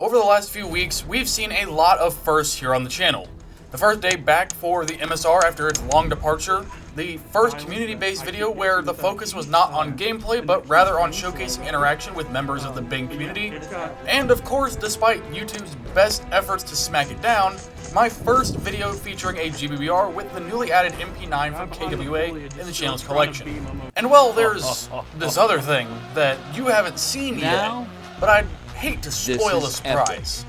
Over the last few weeks, we've seen a lot of firsts here on the channel. The first day back for the MSR after its long departure, the first community-based video where the focus was not on gameplay but rather on showcasing interaction with members of the Bing community, and of course, despite YouTube's best efforts to smack it down, my first video featuring a GBBR with the newly added MP9 from KWA in the channel's collection. And well, there's this other thing that you haven't seen yet, but I'd hate to spoil the surprise.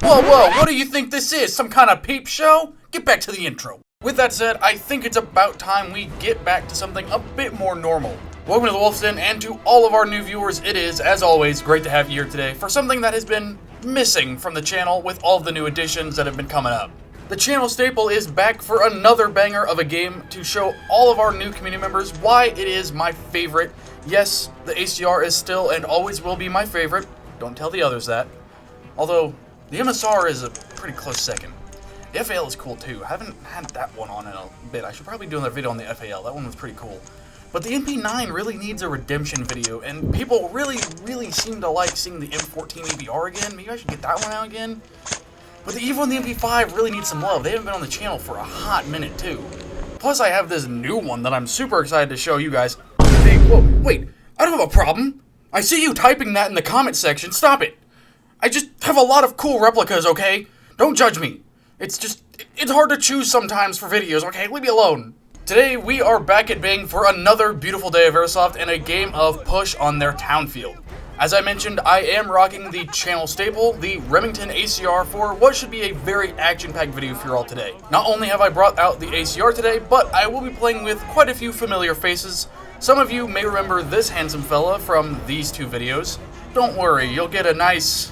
Whoa, what do you think this is? Some kind of peep show? Get back to the intro. With that said, I think it's about time we get back to something a bit more normal. Welcome to the Wolfsden, and to all of our new viewers, it is, as always, great to have you here today for something that has been missing from the channel with all of the new additions that have been coming up. The channel staple is back for another banger of a game to show all of our new community members why it is my favorite. Yes, the ACR is still and always will be my favorite. Don't tell the others that. Although, the MSR is a pretty close second. The FAL is cool too. I haven't had that one on in a bit. I should probably do another video on the FAL. That one was pretty cool. But the MP9 really needs a redemption video, and people really seem to like seeing the M14 EBR again. Maybe I should get that one out again. But the EVO and the MP5 really need some love. They haven't been on the channel for a hot minute too. Plus I have this new one that I'm super excited to show you guys. Hey, whoa, wait, I don't have a problem. I see you typing that in the comment section. Stop it. I just have a lot of cool replicas, okay? Don't judge me. It's hard to choose sometimes for videos, okay? Leave me alone. Today, we are back at Bing for another beautiful day of Airsoft and a game of push on their town field. As I mentioned, I am rocking the channel staple, the Remington ACR, for what should be a very action-packed video for you all today. Not only have I brought out the ACR today, but I will be playing with quite a few familiar faces. Some of you may remember this handsome fella from these two videos. Don't worry, you'll get a nice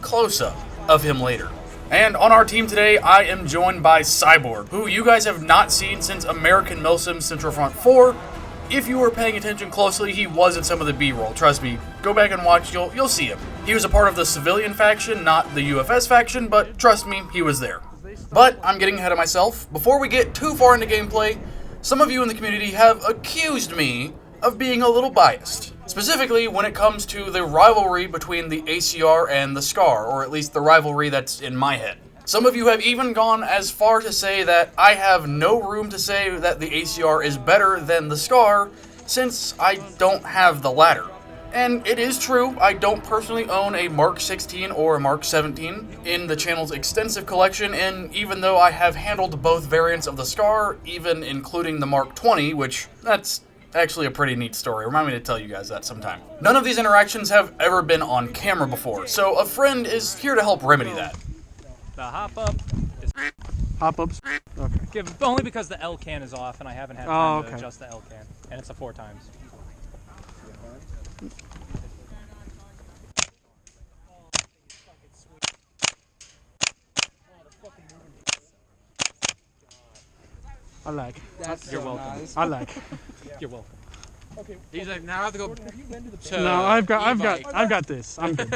close-up of him later. And on our team today, I am joined by Cyborg, who you guys have not seen since American Milsim Central Front 4. If you were paying attention closely, he was in some of the B-roll. Trust me, go back and watch, you'll see him. He was a part of the civilian faction, not the UFS faction, but trust me, he was there. But I'm getting ahead of myself. Before we get too far into gameplay, some of you in the community have accused me of being a little biased. Specifically when it comes to the rivalry between the ACR and the SCAR, or at least the rivalry that's in my head. Some of you have even gone as far to say that I have no room to say that the ACR is better than the SCAR, since I don't have the latter. And it is true, I don't personally own a Mark 16 or a Mark 17 in the channel's extensive collection, and even though I have handled both variants of the SCAR, even including the Mark 20, which that's actually a pretty neat story. Remind me to tell you guys that sometime. None of these interactions have ever been on camera before, so a friend is here to help remedy that. The hop-up is... Hop-ups? Okay. Only because the L-can is off and I haven't had time to adjust the L-can. And it's a 4 times. I like. You're welcome. I like. You're welcome. Okay. He's like, now I have to go to No, I've got this. I'm good.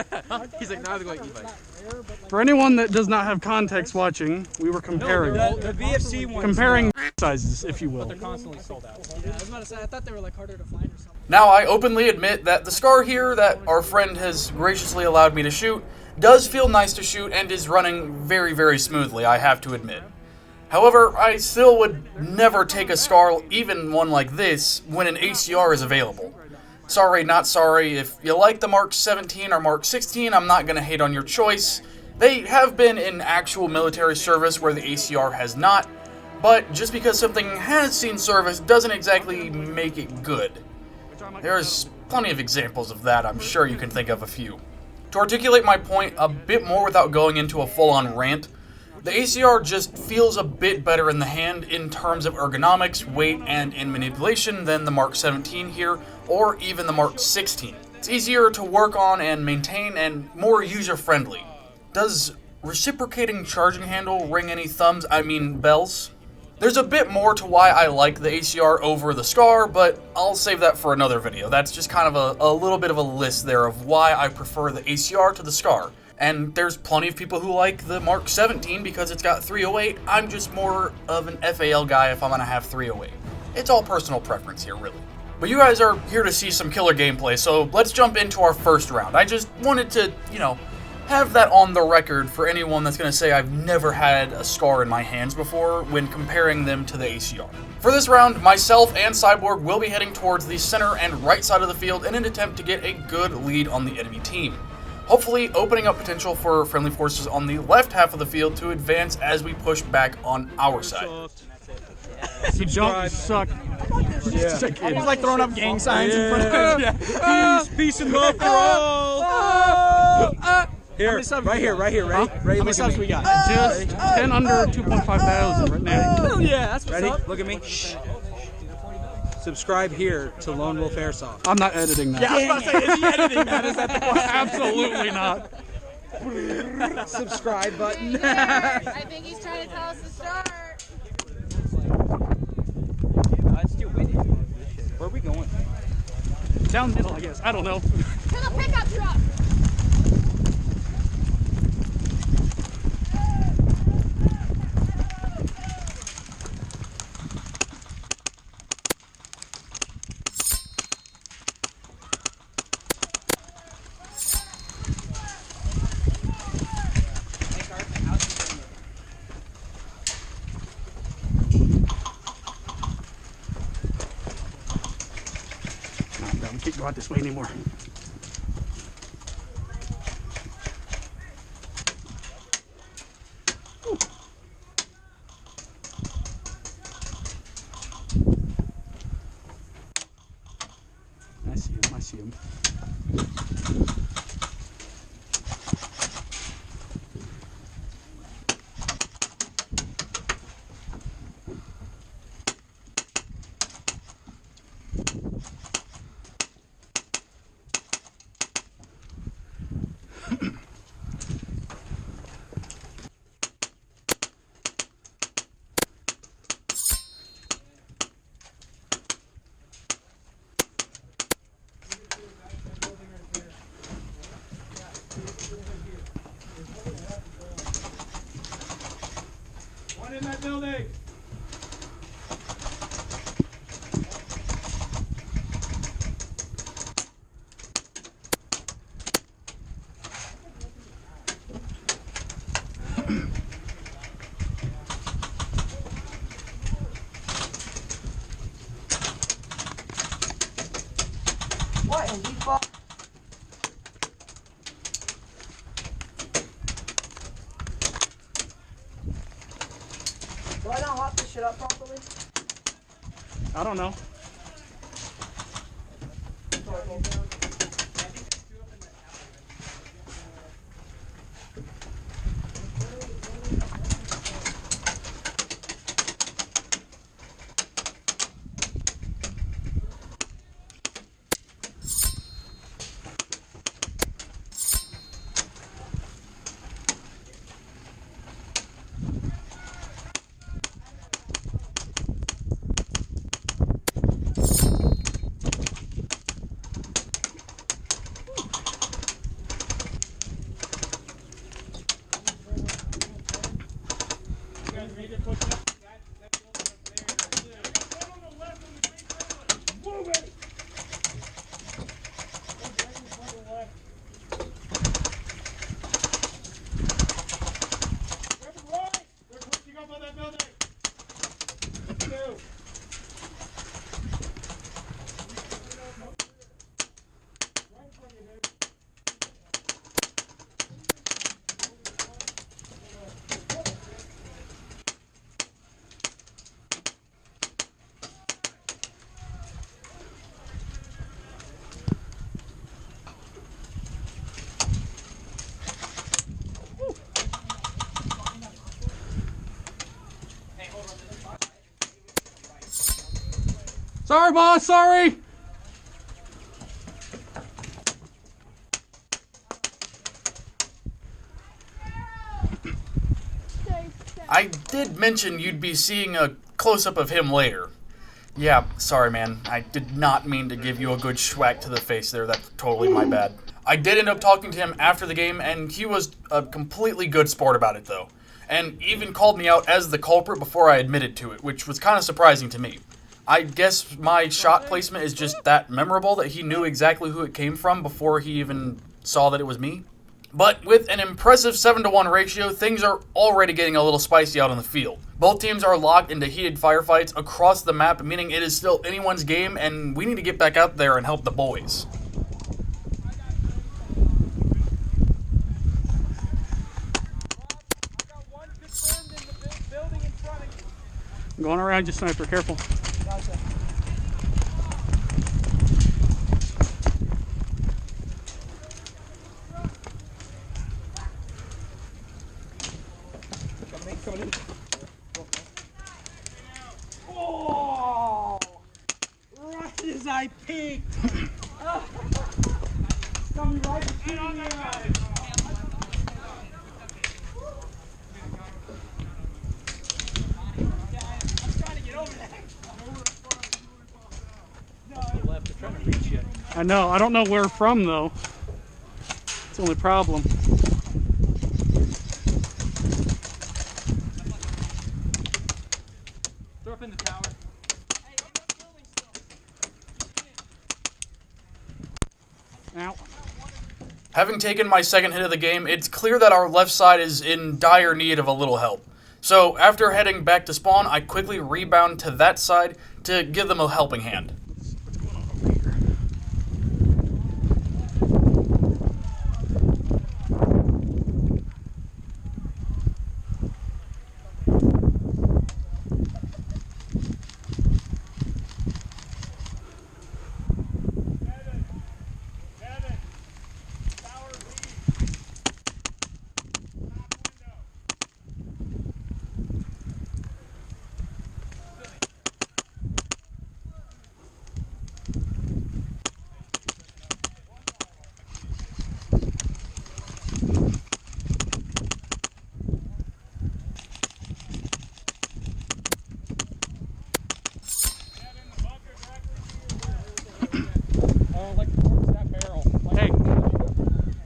He's like, now I have to go e-bike. For anyone that does not have context watching, we were comparing. The VFC ones. Comparing sizes, if you will. They're constantly sold out. Yeah, I was about to say, I thought they were like harder to find or something. Now, I openly admit that the SCAR here that our friend has graciously allowed me to shoot does feel nice to shoot and is running very smoothly, I have to admit. However, I still would never take a SCAR, even one like this, when an ACR is available. Sorry, not sorry. If you like the Mark 17 or Mark 16, I'm not going to hate on your choice. They have been in actual military service where the ACR has not, but just because something has seen service doesn't exactly make it good. There's plenty of examples of that, I'm sure you can think of a few. To articulate my point a bit more without going into a full-on rant, the ACR just feels a bit better in the hand in terms of ergonomics, weight, and in manipulation than the Mark 17 here, or even the Mark 16. It's easier to work on and maintain, and more user-friendly. Does reciprocating charging handle ring any bells? There's a bit more to why I like the ACR over the SCAR, but I'll save that for another video. That's just kind of a little bit of a list there of why I prefer the ACR to the SCAR. And there's plenty of people who like the Mark 17 because it's got 308. I'm just more of an FAL guy if I'm gonna have 308. It's all personal preference here, really. But you guys are here to see some killer gameplay, so let's jump into our first round. I just wanted to, have that on the record for anyone that's going to say I've never had a scar in my hands before when comparing them to the ACR. For this round, myself and Cyborg will be heading towards the center and right side of the field in an attempt to get a good lead on the enemy team, hopefully opening up potential for friendly forces on the left half of the field to advance as we push back on our side. You don't suck. It's like throwing up gang signs in front of us. Peace and love for all. Here, right here, ready? How many subs we got? Just 10 under 2.5 thousand right now. Oh yeah, that's what's Ready? up. Look at me. Shh. Subscribe here to Lone Wolf Airsoft. I'm not editing that. Yeah, I was about to say, is he editing that? Is that the question? Absolutely not. Subscribe button. I think he's trying to tell us to start. Where are we going? Down middle, I guess. I don't know. To the pickup truck. We can't go out this way anymore. I see him. One in that building. What in the fuck? Do I not lock this shit up properly? I don't know. Sorry, boss, sorry! I did mention you'd be seeing a close-up of him later. Yeah, sorry man, I did not mean to give you a good schwack to the face there, that's totally my bad. I did end up talking to him after the game, and he was a completely good sport about it though, and even called me out as the culprit before I admitted to it, which was kind of surprising to me. I guess my shot placement is just that memorable that he knew exactly who it came from before he even saw that it was me. But with an impressive 7-to-1 ratio, things are already getting a little spicy out on the field. Both teams are locked into heated firefights across the map, meaning it is still anyone's game, and we need to get back out there and help the boys. I'm going around you, sniper. Careful. Oh! Right as I peeked. Coming right between me. I know. I don't know where from though. It's the only problem. Throw up in the tower. Ow. Having taken my second hit of the game, it's clear that our left side is in dire need of a little help. So after heading back to spawn, I quickly rebound to that side to give them a helping hand.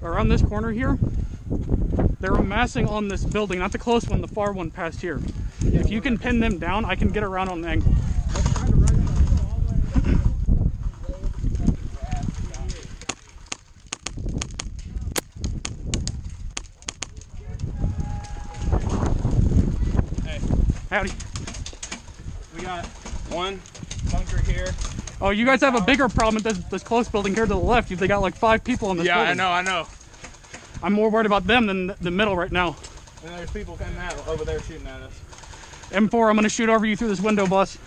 Around this corner here, they're amassing on this building, not the close one, the far one past here. If you can pin them down, I can get around on an angle. Hey. Howdy. We got one bunker here. Oh, you guys have a bigger problem at this close building here to the left. They got like 5 people in this building. Yeah, I know. I'm more worried about them than the middle right now. And there's people coming out over there shooting at us. M4, I'm gonna shoot over you through this window, boss.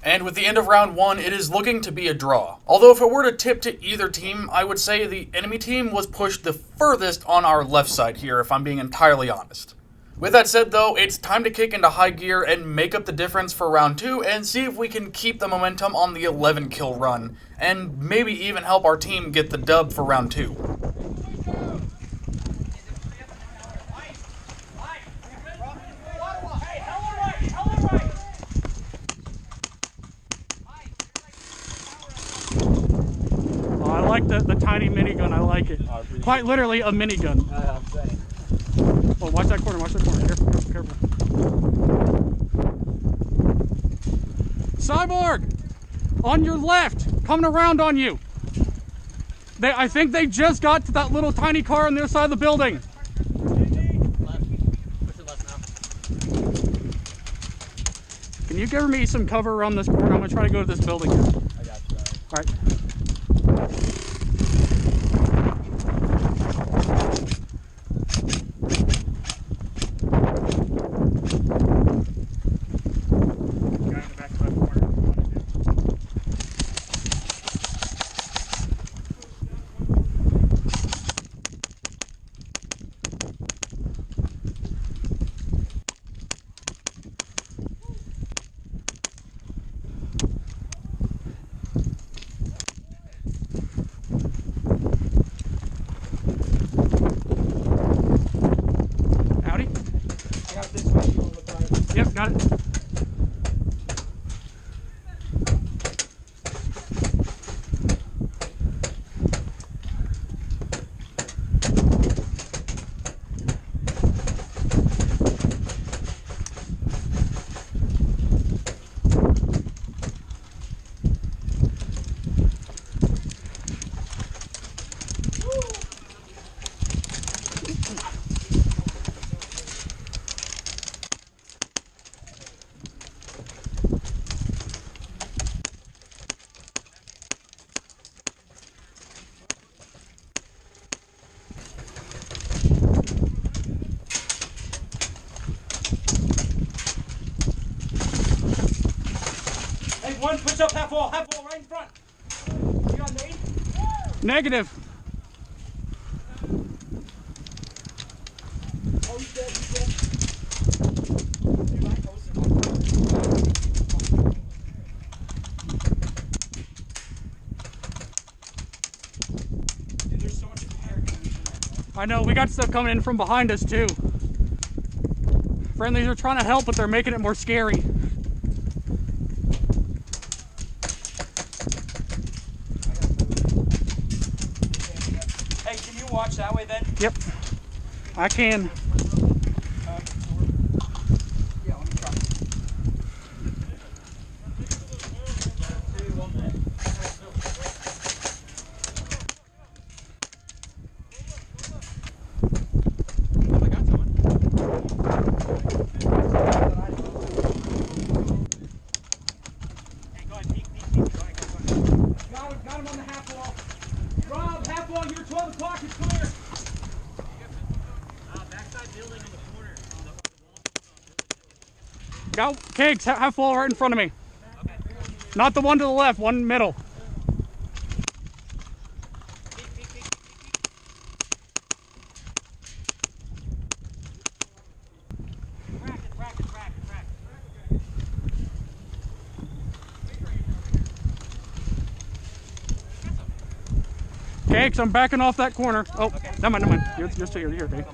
And with the end of round 1, it is looking to be a draw. Although if it were to tip to either team, I would say the enemy team was pushed the furthest on our left side here, if I'm being entirely honest. With that said though, it's time to kick into high gear and make up the difference for round 2 and see if we can keep the momentum on the 11 kill run, and maybe even help our team get the dub for round 2. I like the tiny heavy minigun. I like it. Quite literally a minigun. I'm saying. Oh, watch that corner. Watch that corner. Careful, careful, careful. Cyborg! On your left! Coming around on you! I think they just got to that little tiny car on the other side of the building. Can you give me some cover around this corner? I'm going to try to go to this building here. I got you. All right. Yep, got it. One push up, half wall right in front. You got nade? Negative. Oh, he's dead, he's dead. Dude, there's so much fire coming in there, bro. I know, we got stuff coming in from behind us too. Friendlies are trying to help, but they're making it more scary. Watch that way then? Yep, I can. Yeah, let me try. I got someone. Hey, go ahead, peek. Go ahead. Got him on the half wall. Rob, half wall here, 12 o'clock is clear. Backside building in the corner. Go, Kiggs, half wall right in front of me. Okay. Not the one to the left, one middle. Crack. Kiggs, I'm backing off that corner. Oh, okay. Never mind. You're still here, okay.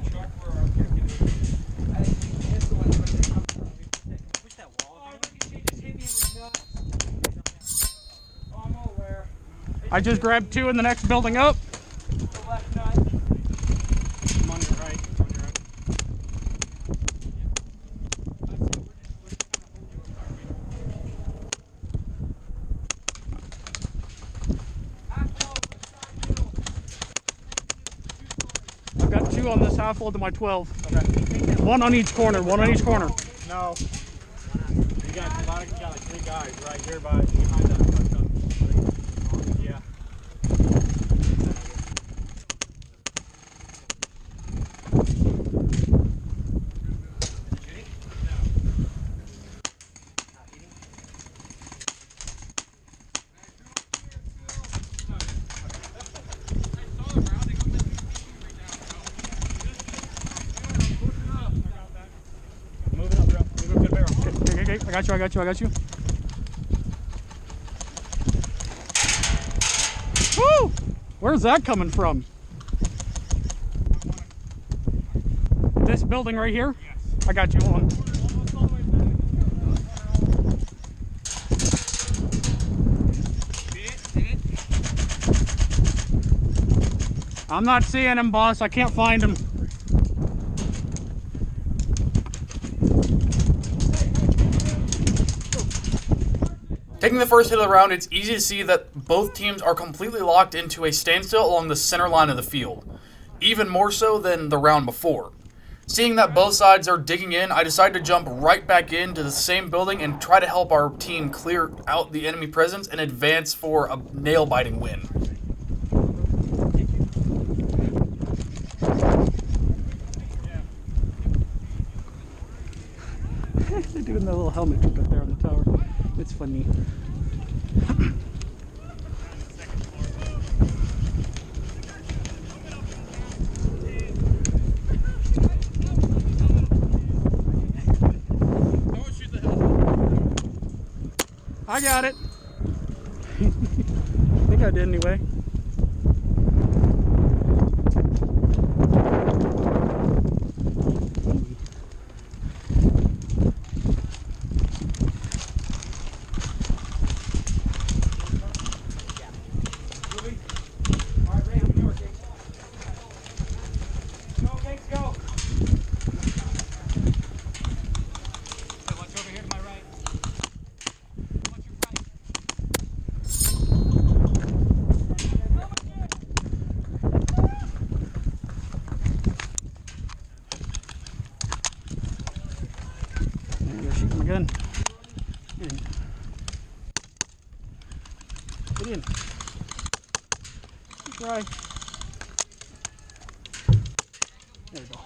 I just grabbed two in the next building up. The left nut. I'm on your right. I've got two on this half wall to my 12. Okay. One on each corner. No. You got like 3 guys right here behind that. Yeah. I got you. Woo! Where's that coming from? This building right here? Yes. I got you on. I'm not seeing him, boss. I can't find him. Taking the first hit of the round, it's easy to see that both teams are completely locked into a standstill along the center line of the field, even more so than the round before. Seeing that both sides are digging in, I decided to jump right back into the same building and try to help our team clear out the enemy presence and advance for a nail-biting win. They're doing that little helmet trick up there on the tower. It's funny. I got it. I think I did anyway. Shoot my gun. Get in. Get in. Try. There we go.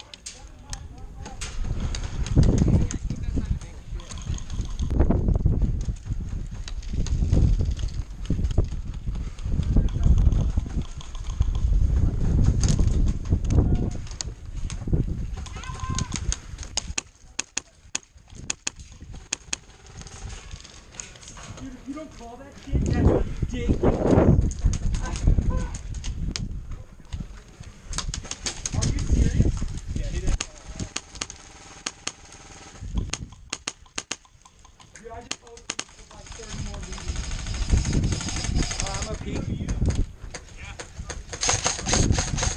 You don't call that shit? That's ridiculous. Are you serious? Yeah, he did. Dude, I just posted like 30 more videos. I'm a peek.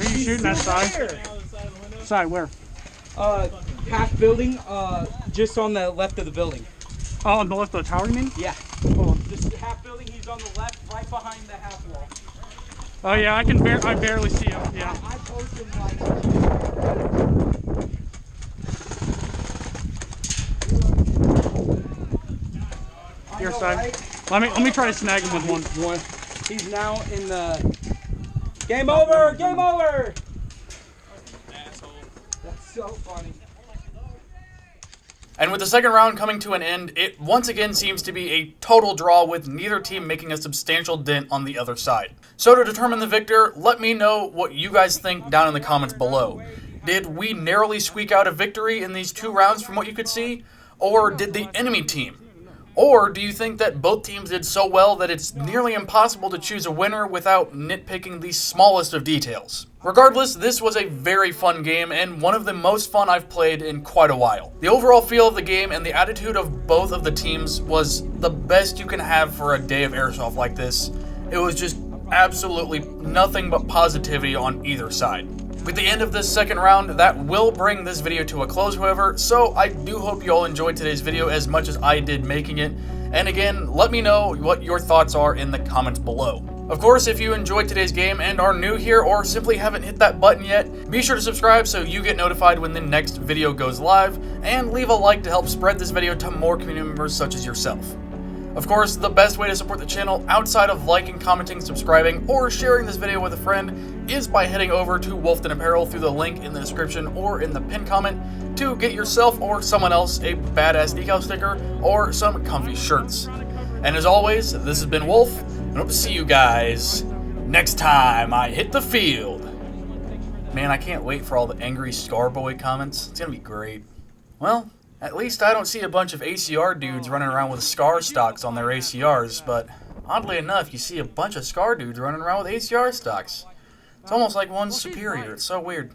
Are you shooting that side? Side where? Half building, just on the left of the building. Oh, on the left of the tower, you mean? Yeah. Hold on. This half building, he's on the left, right behind the half wall. Oh yeah, I barely see him. Yeah. I posted like Your side. Let me try to snag him with one. He's now in the game over. Game over. Asshole. That's so funny. And with the second round coming to an end, it once again seems to be a total draw with neither team making a substantial dent on the other side. So to determine the victor, let me know what you guys think down in the comments below. Did we narrowly squeak out a victory in these 2 rounds from what you could see? Or did the enemy team? Or do you think that both teams did so well that it's nearly impossible to choose a winner without nitpicking the smallest of details? Regardless, this was a very fun game and one of the most fun I've played in quite a while. The overall feel of the game and the attitude of both of the teams was the best you can have for a day of Airsoft like this. It was just absolutely nothing but positivity on either side. With the end of this second round, that will bring this video to a close, however, so I do hope you all enjoyed today's video as much as I did making it. And again, let me know what your thoughts are in the comments below. Of course, if you enjoyed today's game and are new here or simply haven't hit that button yet, be sure to subscribe so you get notified when the next video goes live, and leave a like to help spread this video to more community members such as yourself. Of course, the best way to support the channel outside of liking, commenting, subscribing, or sharing this video with a friend is by heading over to Wolfsden Apparel through the link in the description or in the pinned comment to get yourself or someone else a badass decal sticker or some comfy shirts. And as always, this has been Wolf, and I hope to see you guys next time I hit the field. Man, I can't wait for all the angry Scarboy comments. It's gonna be great. Well, at least I don't see a bunch of ACR dudes running around with SCAR stocks on their ACRs, but oddly enough, you see a bunch of SCAR dudes running around with ACR stocks. It's almost like one's superior. It's so weird.